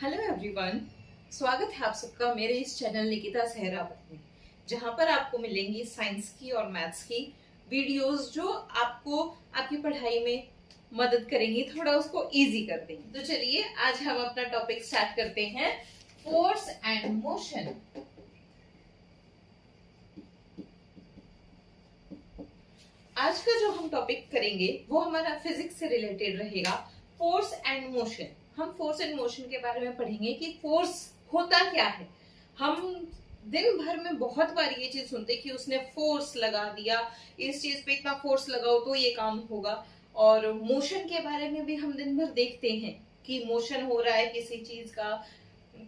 Hello everyone, स्वागत है आप सबका मेरे इस चैनल निकिता सहरावत में, जहां पर आपको मिलेंगी साइंस की और मैथ्स की वीडियोस जो आपको आपकी पढ़ाई में मदद करेंगी, थोड़ा उसको इजी कर देंगी। तो चलिए आज हम अपना टॉपिक स्टार्ट करते हैं, फोर्स एंड मोशन। आज का जो हम टॉपिक करेंगे वो हमारा फिजिक्स से रिलेटेड रहेगा, फोर्स एंड मोशन। हम फोर्स एंड मोशन के बारे में पढ़ेंगे कि फोर्स होता क्या है। हम दिन भर में बहुत बार ये चीज सुनते कि उसने फोर्स लगा दिया, इस चीज पे इतना फोर्स लगाओ तो ये काम होगा। और मोशन के बारे में भी हम दिन भर देखते हैं कि मोशन हो रहा है किसी चीज का।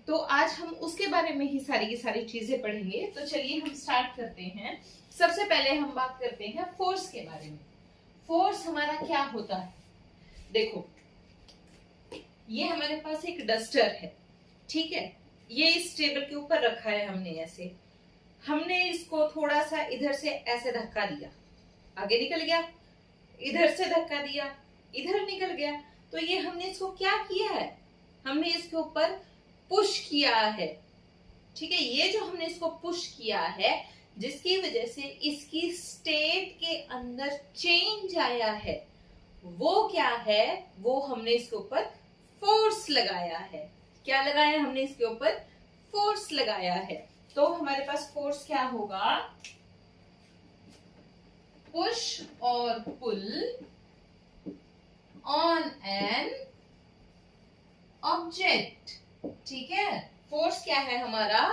तो आज हम उसके बारे में ही सारी की सारी चीजें पढ़ेंगे। तो चलिए हम स्टार्ट करते हैं। सबसे पहले हम बात करते हैं फोर्स के बारे में। फोर्स हमारा क्या होता है, देखो ये हमारे पास एक डस्टर है, ठीक है। ये इस टेबल के ऊपर रखा है हमने ऐसे। हमने इसको थोड़ा सा इधर से ऐसे धक्का दिया, आगे निकल गया, इधर से धक्का दिया, इधर निकल गया। तो ये हमने इसको क्या किया है, हमने इसके ऊपर पुश किया है, ठीक है। ये जो हमने इसको पुश किया है, जिसकी वजह से इसकी स्टेट के अंदर चेंज आया है, वो क्या है, वो हमने इसके ऊपर फोर्स लगाया है। क्या लगाया हमने इसके ऊपर, फोर्स लगाया है। तो हमारे पास फोर्स क्या होगा, पुश और पुल ऑन एन ऑब्जेक्ट, ठीक है। फोर्स क्या है हमारा,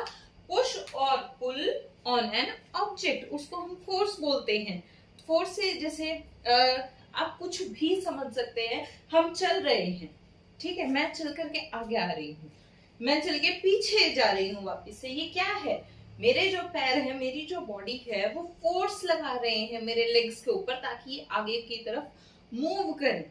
पुश और पुल ऑन एन ऑब्जेक्ट, उसको हम फोर्स बोलते हैं। फोर्स से जैसे आप कुछ भी समझ सकते हैं। हम चल रहे हैं, ठीक है, मैं चल करके आगे आ रही हूँ, मैं चल के पीछे जा रही हूँ वापस से। ये क्या है, मेरे जो पैर है, मेरी जो बॉडी है, वो फोर्स लगा रहे हैं मेरे लेग्स के ऊपर ताकि ये आगे की तरफ मूव करें।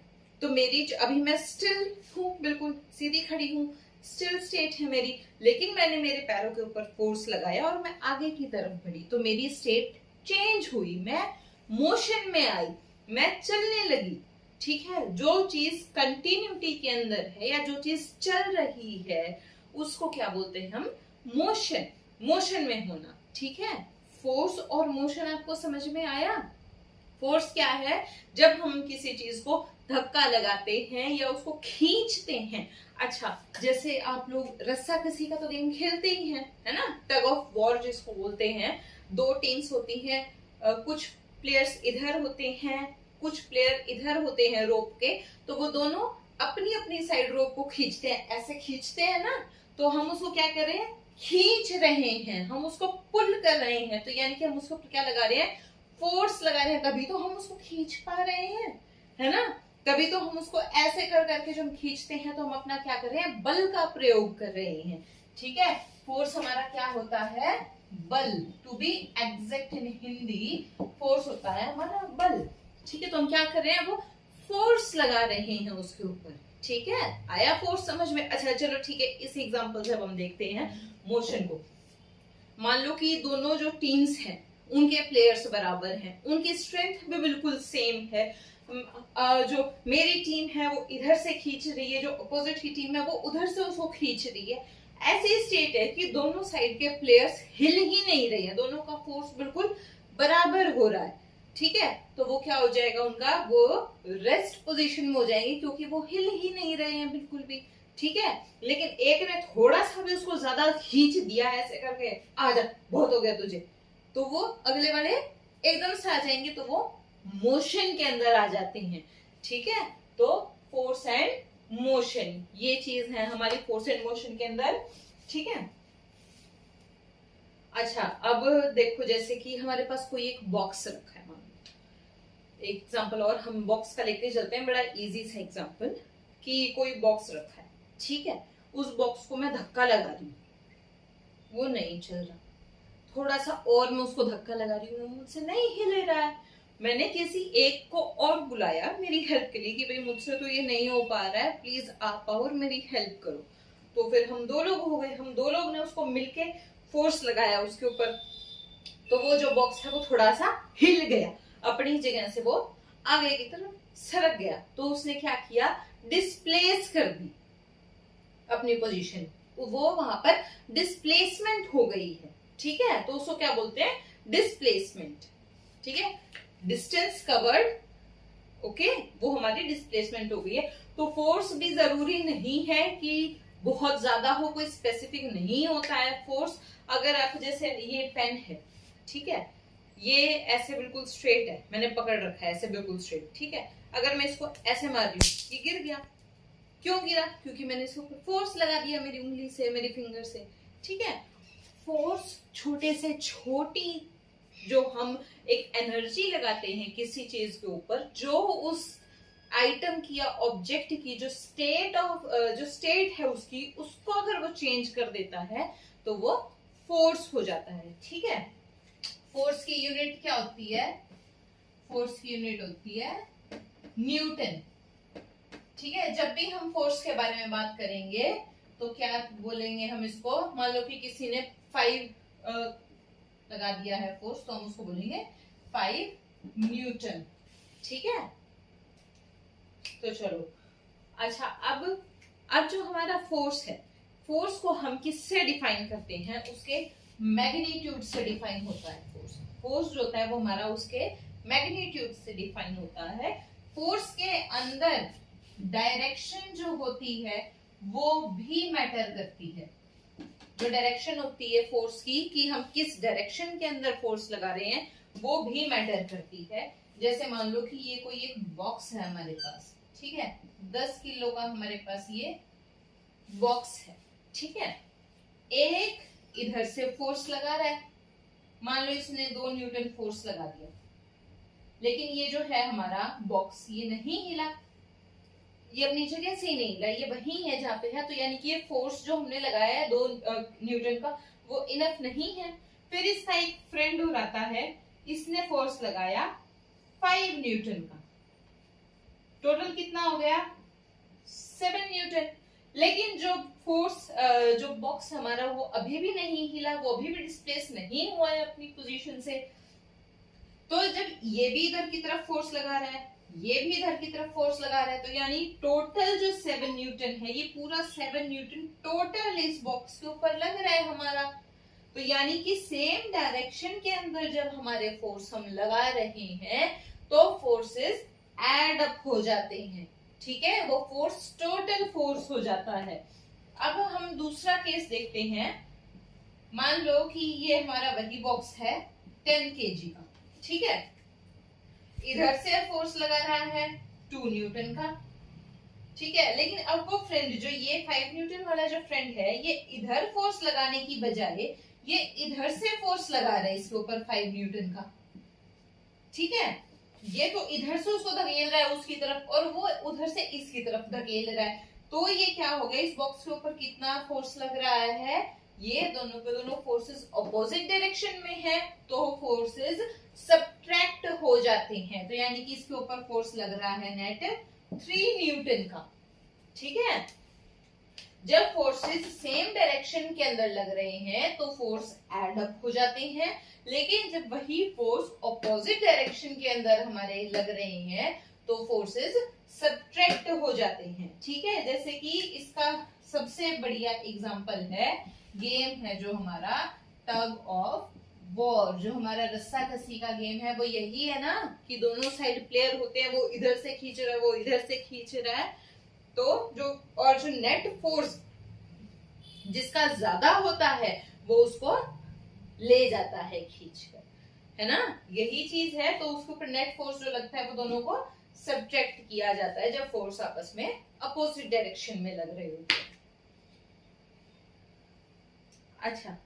तो मेरी अभी मैं स्टिल हूँ, बिल्कुल सीधी खड़ी हूँ, स्टिल स्टेट है मेरी, लेकिन मैंने मेरे पैरों के ऊपर फोर्स लगाया और मैं आगे की तरफ बढ़ी, तो मेरी स्टेट चेंज हुई, मैं मोशन में आई, मैं चलने लगी, ठीक है। जो चीज कंटिन्यूटी के अंदर है या जो चीज चल रही है, उसको क्या बोलते हैं हम, मोशन, मोशन में होना, ठीक है। फोर्स और मोशन आपको समझ में आया। फोर्स क्या है, जब हम किसी चीज को धक्का लगाते हैं या उसको खींचते हैं। अच्छा, जैसे आप लोग रस्सा कसी का तो गेम खेलते ही हैं, है ना, टग ऑफ वॉर जिसको बोलते हैं। दो टीम्स होती हैं, कुछ प्लेयर्स इधर होते हैं, कुछ प्लेयर इधर होते हैं रोप के, तो वो दोनों अपनी अपनी साइड रोप को खींचते हैं, ऐसे खींचते हैं ना, तो हम उसको क्या कर रहे हैं, खींच रहे हैं, हम उसको पुल कर रहे हैं। तो यानी कि हम उसको क्या लगा रहे हैं, फोर्स लगा रहे हैं, तभी तो हम उसको खींच पा रहे हैं, है ना। तभी तो हम उसको ऐसे कर करके जब हम खींचते हैं तो हम अपना क्या कर रहे हैं, बल का प्रयोग कर रहे हैं, ठीक है। फोर्स हमारा क्या होता है, बल। To be exact in Hindi, force होता है हमारा बल, ठीक है। तो हम क्या कर रहे हैं, वो फोर्स लगा रहे हैं उसके ऊपर, ठीक है। आया फोर्स समझ में। अच्छा चलो ठीक है, इस एग्जांपल से अब हम देखते हैं मोशन को। मान लो कि दोनों जो टीम्स हैं उनके प्लेयर्स बराबर हैं, उनकी स्ट्रेंथ भी बिल्कुल सेम है। जो मेरी टीम है वो इधर से खींच रही है, जो अपोजिट की टीम है वो उधर से उसको खींच रही है। ऐसी स्टेट है कि दोनों साइड के प्लेयर्स हिल ही नहीं रहे हैं, दोनों का फोर्स बिल्कुल बराबर हो रहा है, ठीक है। तो वो क्या हो जाएगा, उनका वो रेस्ट पोजीशन में हो जाएंगे, क्योंकि वो हिल ही नहीं रहे हैं बिल्कुल भी, ठीक है। लेकिन एक ने थोड़ा सा भी उसको ज्यादा खींच दिया ऐसे करके, आजा बहुत हो गया तुझे, तो वो अगले वाले एकदम से आ जाएंगे, तो वो मोशन के अंदर आ जाते हैं, ठीक है। तो फोर्स एंड मोशन, ये चीज है हमारी फोर्स एंड मोशन के अंदर, ठीक है। अच्छा अब देखो, जैसे कि हमारे पास कोई एक बॉक्स रखा है, एग्जाम्पल और हम बॉक्स का लेके चलते हैं, बड़ा इजी सा एग्जाम्पल, कि कोई बॉक्स रखा है, ठीक है। उस बॉक्स को मैं धक्का लगा रही हूँ, वो नहीं चल रहा, थोड़ा सा और मैं उसको धक्का लगा रही हूँ, मुझसे नहीं हिले रहा है। मैंने किसी एक को और बुलाया मेरी हेल्प के लिए कि भाई मुझसे तो ये नहीं हो पा रहा है, प्लीज आप आओ और मेरी हेल्प करो। तो फिर हम दो लोग हो गए, हम दो लोग ने उसको मिलके फोर्स लगाया उसके ऊपर, तो वो जो बॉक्स है वो थोड़ा सा हिल गया, अपनी जगह से वो आगे की तरफ सरक गया। तो उसने क्या किया, डिस्प्लेस कर दी, अपनी पोजीशन, वो वहां पर डिस्प्लेसमेंट हो गई है, ठीक है, तो उसको क्या बोलते हैं, डिस्प्लेसमेंट, ठीक है, डिस्टेंस कवर्ड, ओके, वो हमारी डिस्प्लेसमेंट हो गई है। तो फोर्स भी जरूरी नहीं है कि बहुत ज्यादा हो, कोई स्पेसिफिक नहीं होता है फोर्स। अगर आप जैसे ये पेन है, ठीक है, ये ऐसे बिल्कुल स्ट्रेट है, मैंने पकड़ रखा है ऐसे बिल्कुल स्ट्रेट, ठीक है, अगर मैं इसको ऐसे मार रही हूँ, ये गिर गया, क्यों गिरा, क्योंकि मैंने इसको फोर्स लगा दिया मेरी उंगली से, मेरी फिंगर से, ठीक है। फोर्स छोटे से छोटी जो हम एक एनर्जी लगाते हैं किसी चीज के ऊपर, जो उस आइटम की या ऑब्जेक्ट की जो स्टेट है उसकी, उसको अगर वो चेंज कर देता है तो वो फोर्स हो जाता है, ठीक है। फोर्स की यूनिट क्या होती है, फोर्स की यूनिट होती है न्यूटन, ठीक है। जब भी हम फोर्स के बारे में बात करेंगे तो क्या बोलेंगे हम इसको, मान लो कि किसी ने 5 लगा दिया है फोर्स, तो हम उसको बोलेंगे 5 न्यूटन, ठीक है। तो चलो, अच्छा, अब जो हमारा फोर्स है, फोर्स को हम किससे डिफाइन करते हैं, उसके मैग्नीट्यूड से डिफाइन होता है। फोर्स जो होता है वो हमारा उसके मैग्नीट्यूड से डिफाइन होता है। फोर्स के अंदर डायरेक्शन जो होती है वो भी मैटर करती है। जो डायरेक्शन होती है फोर्स की, कि हम किस डायरेक्शन के अंदर फोर्स लगा रहे हैं, वो भी मैटर करती है। जैसे मान लो कि ये कोई एक बॉक्स है हमारे पास, ठीक है, 10 किलो का हमारे पास ये बॉक्स है, ठीक है। एक इधर से फोर्स लगा रहा है, मान लो इसने 2 न्यूटन फोर्स लगा दिया, लेकिन ये जो है हमारा बॉक्स ये नहीं हिला, ये अपनी जगह से ही नहीं हिला, ये वही है जहाँ पे है, तो यानी कि ये फोर्स जो हमने लगाया है 2 न्यूटन का, वो इनफ नहीं है। फिर इसका एक फ्रेंड और आता है, इसने फोर्स लगाया 5 न्यूटन का, टोटल कितना हो गया 7 न्यूटन, लेकिन जो फोर्स जो बॉक्स हमारा वो अभी भी नहीं हिला, वो अभी भी डिस्प्लेस नहीं हुआ है अपनी पोजीशन से। तो जब ये भी इधर की तरफ फोर्स लगा रहा है, ये भी इधर की तरफ फोर्स लगा रहा है, तो यानी टोटल जो 7 न्यूटन है, ये पूरा 7 न्यूटन टोटल इस बॉक्स के ऊपर लग रहा है हमारा। तो यानी कि सेम डायरेक्शन के अंदर जब हमारे फोर्स हम लगा रहे हैं तो फोर्सेस एड अप हो जाते हैं, ठीक है, वो फोर्स टोटल फोर्स हो जाता है। अब हम दूसरा केस देखते हैं। मान लो कि ये हमारा वही बॉक्स है 10 केजी का, ठीक है, इधर से फोर्स लगा रहा है 2 न्यूटन का, ठीक है, लेकिन अब वो फ्रेंड जो ये 5 न्यूटन वाला जो फ्रेंड है, ये इधर फोर्स लगाने की बजाय ये इधर से फोर्स लगा रहा है इसके ऊपर 5 न्यूटन का, ठीक है। ये तो इधर से उसको धकेल रहा है उसकी तरफ, और वो उधर से इसकी तरफ धकेल रहा है, तो ये क्या हो गया, इस बॉक्स के ऊपर कितना फोर्स लग रहा है, ये दोनों के दोनों फोर्सेस ऑपोजिट डायरेक्शन में है, तो फोर्सेस सब्ट्रैक्ट हो जाते हैं। तो यानी कि इसके ऊपर फोर्स लग रहा है नेट 3 न्यूटन का, ठीक है। जब फोर्सेस सेम डायरेक्शन के अंदर लग रहे हैं तो फोर्स एड अप हो जाते हैं, लेकिन जब वही फोर्स ऑपोजिट डायरेक्शन के अंदर हमारे लग रहे हैं तो फोर्सेस सब्ट्रैक्ट हो जाते हैं, ठीक है। जैसे कि इसका सबसे बढ़िया एग्जांपल है, गेम है जो हमारा टग ऑफ वॉर, जो हमारा रस्सा कसी का गेम है, वो यही है ना कि दोनों साइड प्लेयर होते हैं, वो इधर से खींच रहा है, वो इधर से खींच रहा है, तो जो नेट फोर्स जिसका ज्यादा होता है वो उसको ले जाता है खींचकर, है ना, यही चीज है। तो उसके ऊपर नेट फोर्स जो लगता है वो दोनों को सब्ट्रैक्ट किया जाता है जब फोर्स आपस में अपोजिट डायरेक्शन में लग रहे होते हैं। अच्छा,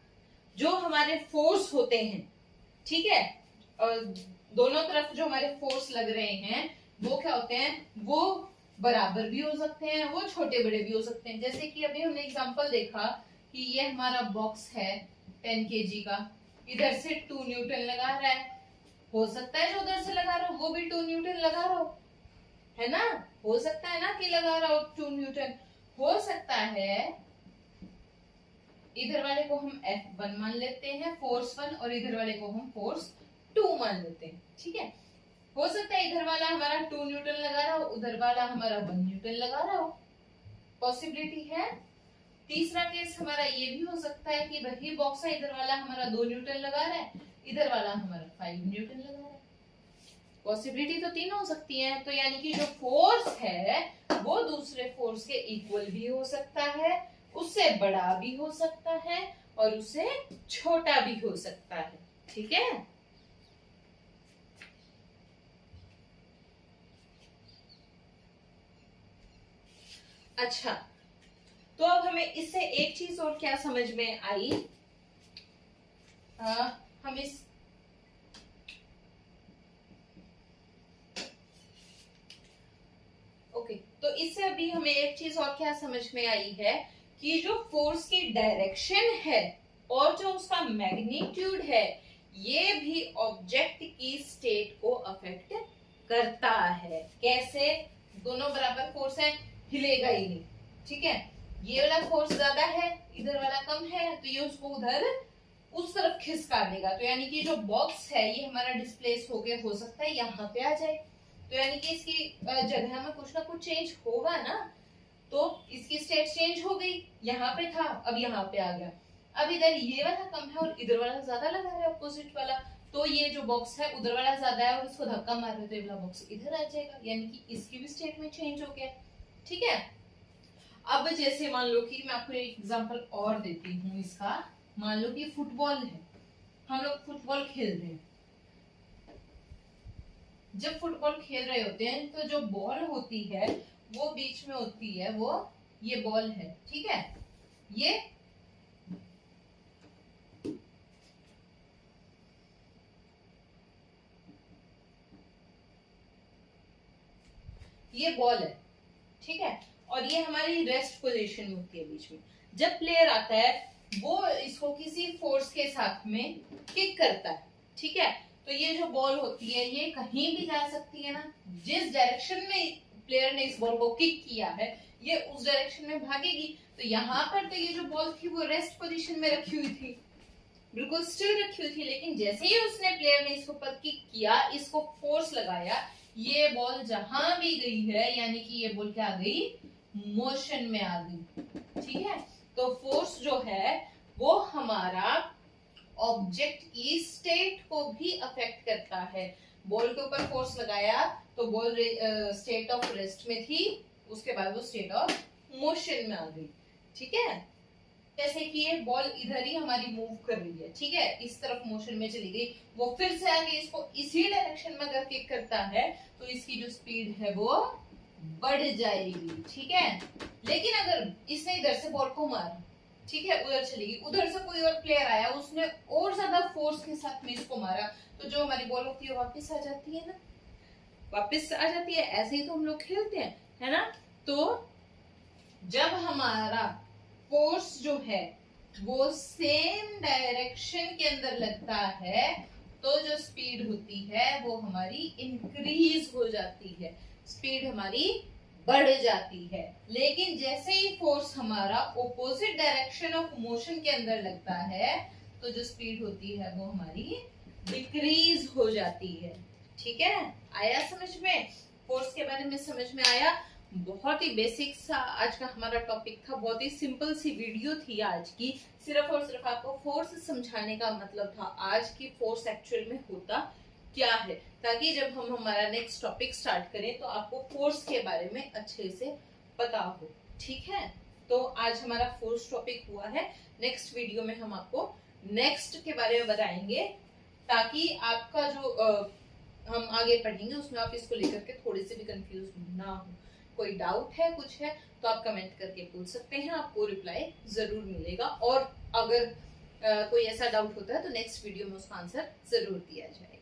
जो हमारे फोर्स होते हैं, ठीक है, और दोनों तरफ जो हमारे फोर्स लग रहे हैं वो क्या होते हैं, वो बराबर भी हो सकते हैं, वो छोटे बड़े भी हो सकते हैं। जैसे कि अभी हमने एग्जांपल देखा कि ये हमारा बॉक्स है 10 केजी का, इधर से 2 न्यूटन लगा रहा है, हो सकता है जो उधर से लगा रहा हो वो भी 2 न्यूटन लगा रहा हो, है ना, हो सकता है ना कि लगा रहा हो 2 न्यूटन, हो सकता है इधर वाले को हम F1 मान लेते हैं फोर्स 1, और इधर वाले को हम फोर्स 2 मान लेते हैं, ठीक है। हो सकता है इधर वाला हमारा 2 न्यूटन लगा रहा हो, उधर वाला हमारा 1 न्यूटन लगा रहा हो, पॉसिबिलिटी है। तीसरा केस हमारा ये भी हो सकता है कि वही बॉक्स है, इधर वाला हमारा 2 न्यूटन लगा रहा है, इधर वाला हमारा 5 न्यूटन लगा रहा है। पॉसिबिलिटी तो तीन हो सकती है, तो यानी कि जो फोर्स है वो दूसरे फोर्स के इक्वल भी हो सकता है, उससे बड़ा भी हो सकता है और उससे छोटा भी हो सकता है। ठीक है, अच्छा, तो अब हमें इससे एक चीज और क्या समझ में आई, हम इस ओके, तो इससे अभी हमें एक चीज और क्या समझ में आई है कि जो फोर्स की डायरेक्शन है और जो उसका मैग्नीट्यूड है ये भी ऑब्जेक्ट की स्टेट को अफेक्ट करता है। कैसे? दोनों बराबर फोर्स है, हिलेगा ही नहीं। ठीक है, ये वाला फोर्स ज्यादा है, इधर वाला कम है, तो ये उसको उधर उस तरफ खिसका देगा। तो यानी कि जो बॉक्स है ये हमारा डिस्प्लेस होके हो सकता है यहाँ पे आ जाए, तो यानी कि इसकी जगह में कुछ ना कुछ चेंज होगा ना। तो इसकी स्टेट चेंज हो गई, यहाँ पे था अब यहाँ पे आ गया। अब इधर ये वाला कम है और इधर वाला ज्यादा लगा है, अपोजिट वाला, तो ये जो बॉक्स है उधर वाला ज्यादा है और इसको धक्का मार रहे तो ये वाला बॉक्स इधर आ जाएगा, यानी कि इसकी भी स्टेट में चेंज हो गया। ठीक है, अब जैसे मान लो कि मैं आपको एक एग्जांपल और देती हूँ इसका। मान लो कि फुटबॉल है, हम लोग फुटबॉल खेल रहे हैं। जब फुटबॉल खेल रहे होते हैं तो जो बॉल होती है वो बीच में होती है, वो ये बॉल है। ठीक है, ये बॉल है। ठीक है, और ये हमारी रेस्ट पोजीशन में होती है बीच में। जब प्लेयर आता है वो इसको किसी फोर्स के साथ में किक करता है। ठीक है, तो ये जो बॉल होती है ये कहीं भी जा सकती है ना, जिस डायरेक्शन में प्लेयर ने इस बॉल को किक किया है ये उस डायरेक्शन में भागेगी। तो यहाँ पर तो ये जो बॉल थी वो रेस्ट पोजीशन में रखी हुई थी, बिल्कुल स्टिल रखी हुई थी, लेकिन जैसे ही उसने प्लेयर ने इसको पर किक किया, इसको फोर्स लगाया, ये बॉल जहां भी गई है यानी कि ये बॉल क्या आ गई, मोशन में आ गई। ठीक है, तो फोर्स जो है वो हमारा ऑब्जेक्ट की स्टेट को भी अफेक्ट करता है। बॉल के ऊपर फोर्स लगाया तो बॉल स्टेट ऑफ रेस्ट में थी, उसके बाद वो स्टेट ऑफ मोशन में आ गई। ठीक है, जैसे कि ये बॉल इधर ही हमारी मूव कर रही है। ठीक है, इस तरफ मोशन में चली गई, वो फिर से आगे इसको इसी डायरेक्शन में अगर किक करता है तो इसकी जो स्पीड है वो बढ़ जाएगी। ठीक है, लेकिन अगर इसने इधर से बॉल को मारा, ठीक है, उधर चली गई, उधर से कोई और प्लेयर आया उसने और ज्यादा फोर्स के साथ में इसको मारा, तो जो हमारी बॉल होती है वापस आ जाती है ना, वापस आ जाती है। ऐसे ही तो हम लोग खेलते हैं, है ना। तो जब हमारा फोर्स जो है वो सेम डायरेक्शन के अंदर लगता है तो जो स्पीड होती है वो हमारी इंक्रीज हो जाती है, स्पीड हमारी बढ़ जाती है। लेकिन जैसे ही फोर्स हमारा ऑपोजिट डायरेक्शन ऑफ मोशन के अंदर लगता है तो जो स्पीड होती है वो हमारी डिक्रीज हो जाती है। ठीक है, आया समझ में? फोर्स के बारे में समझ में आया? बहुत ही बेसिक सा आज का हमारा टॉपिक था, बहुत ही सिंपल सी वीडियो थी आज की, सिर्फ और सिर्फ आपको फोर्स समझाने का मतलब था आज की फोर्स एक्चुअल में होता क्या है, ताकि जब हम हमारा नेक्स्ट टॉपिक स्टार्ट करें तो आपको फोर्स के बारे में अच्छे से पता हो। ठीक है, तो आज हमारा फोर्स टॉपिक हुआ है। नेक्स्ट वीडियो में हम आपको नेक्स्ट के बारे में बताएंगे, ताकि आपका जो हम आगे पढ़ेंगे उसमें आप इसको लेकर के थोड़े से भी कंफ्यूज ना हो। कोई डाउट है, कुछ है तो आप कमेंट करके पूछ सकते हैं, आपको रिप्लाई जरूर मिलेगा। और अगर कोई ऐसा डाउट होता है तो नेक्स्ट वीडियो में उसका आंसर जरूर दिया जाए।